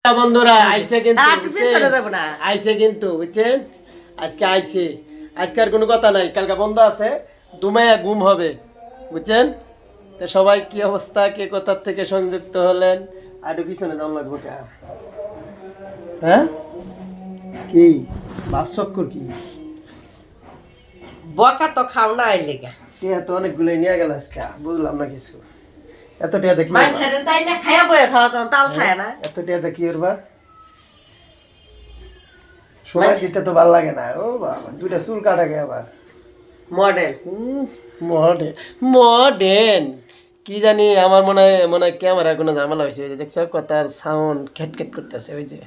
বন্ধুরা আইছে কিন্তু আইছে কিন্তু বুঝছেন আজকে আইছে আজকে আর কোনো কথা নাই কালকে বন্ধ আছে দুমায়া ঘুম হবে বুঝছেন তো সবাই কি অবস্থা কে কোথা থেকে সংযুক্ত হলেন আর পিছনে দাম লাগবে হ্যাঁ কি বাপচক্কর কি বকা তো খাও না আইলে গা টিয়া তো অনেকগুলোই নিয়ে গেল আজকে বুঝলাম না কিছু এত টিয়া দেখি মানুষের তাই না খাইয়া বয়ে খাওয়া তো তাল খায় না এত টিয়া দেখি করবা সময় দিতে তো ভালো লাগে না ও বাবা দুইটা চুল কাটা গে আবার মডেল মডেন মডেন কি জানি আমার মনে হয় ক্যামেরা কোনো ঝামেলা হয়েছে দেখছো কথার সাউন্ড খেটখেট করতেছে ওই যে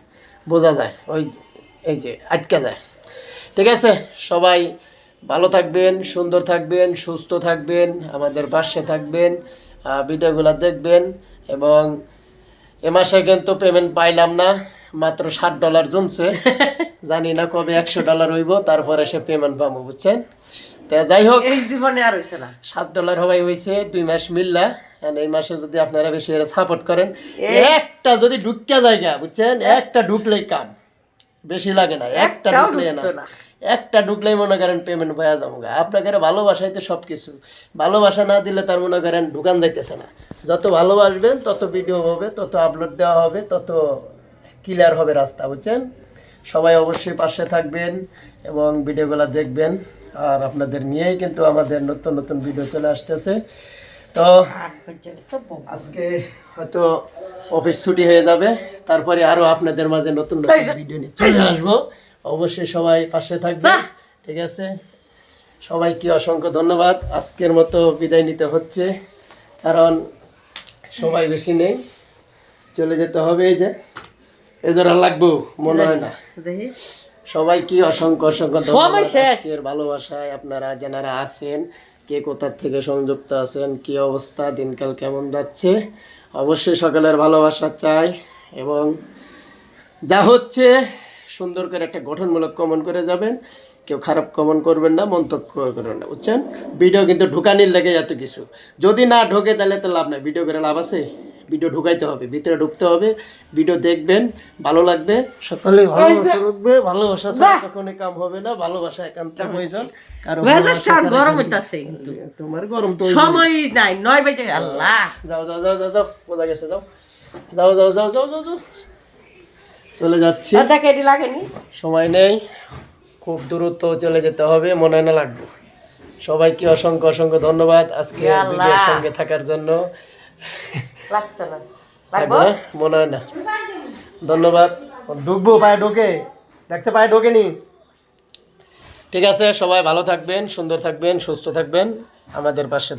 বোঝা যায় ওই এই যে আটকা যায় ঠিক আছে সবাই ভালো থাকবেন সুন্দর থাকবেন সুস্থ থাকবেন আমাদের পাশে থাকবেন ভিডিওগুলো দেখবেন এবং এ মাসে কিন্তু পেমেন্ট পাইলাম না মাত্র $60 জমছে জানি না কবে $100 হইব তারপরে সে পেমেন্ট পাবো বুঝছেন তো যাই হোক এই জীবনে আর হইতো না $7 হবাই হয়েছে 2 মাস মিললা এই মাসে যদি আপনারা বেশি সাপোর্ট করেন একটা যদি ঢুকিয়া জায়গা বুঝছেন একটা ঢুকলেই কাম বেশি লাগে না একটা ঢুকলে না একটা ঢুকলেই মনে করেন পেমেন্ট পাওয়া যাবো আপনাকে ভালোবাসাই তো সব কিছু ভালোবাসা না দিলে তার মনে করেন ঢুকান যাইতেছে না যত ভালোবাসবেন তত ভিডিও হবে তত আপলোড দেওয়া হবে তত ক্লিয়ার হবে রাস্তা বুঝছেন সবাই অবশ্যই পাশে থাকবেন এবং ভিডিওগুলো দেখবেন আর আপনাদের নিয়েই কিন্তু আমাদের নতুন নতুন ভিডিও চলে আসতেছে তো আজকে হয়তো অফিস ছুটি হয়ে যাবে তারপরে আরো আপনাদের মাঝে নতুন নতুন ভিডিও নিয়ে চলে আসবো অবশ্যই সবাই পাশে থাকবেন ঠিক আছে সবাইকে অসংখ্য ধন্যবাদ আজকের মতো বিদায় নিতে হচ্ছে কারণ সময় বেশি নেই চলে যেতে হবে এই যে এদের আর লাগবো মনে হয় না সবাইকে অসংখ্য অসংখ্য ধন্যবাদ আজকের ভালোবাসায় আপনারা যারা আছেন কে কোথা থেকে সংযুক্ত আছেন কি অবস্থা দিনকাল কেমন যাচ্ছে অবশ্যই সকলের ভালোবাসা চাই এবং যা হচ্ছে সুন্দর করে একটা গঠনমূলক কমেন্ট করে যাবেন কেউ খারাপ কমেন্ট করবেন না মন্তব্য করবেন না বুঝছেন ভিডিও কিন্তু ঢুকানির লেগে এত কিছু যদি না ঢোকে তাহলে তো লাভ নাই ভিডিও করে লাভ আছে ভিডিও ঢুকাইতে হবে ভিতরে ঢুকতে হবে ভিডিও দেখবেন ভালো লাগবে সকলে ভালোবাসা রাখবে ভালোবাসা ছাড়া কখনোই কাম হবে না ভালোবাসা একান্ত প্রয়োজন কারণ গরম হইতাছে কিন্তু তোমার গরম তো সময় নাই 9 বাজে আল্লাহ যাও যাও যাও যাও যাও বোঝা গেছে যাও যাও যাও যাও যাও যাও যাও চলে যাচ্ছি লাগেনি সময় নেই খুব দ্রুত চলে যেতে হবে মনে না লাগবে সবাইকে অসংখ্য অসংখ্য ধন্যবাদ আজকে ভিডিওর সঙ্গে থাকার জন্য মনে হয় না ধন্যবাদ ঢুকবো পায়ে ঢোকে দেখতে পায়ে ঢোকে নি ঠিক আছে সবাই ভালো থাকবেন সুন্দর থাকবেন সুস্থ থাকবেন আমাদের পাশে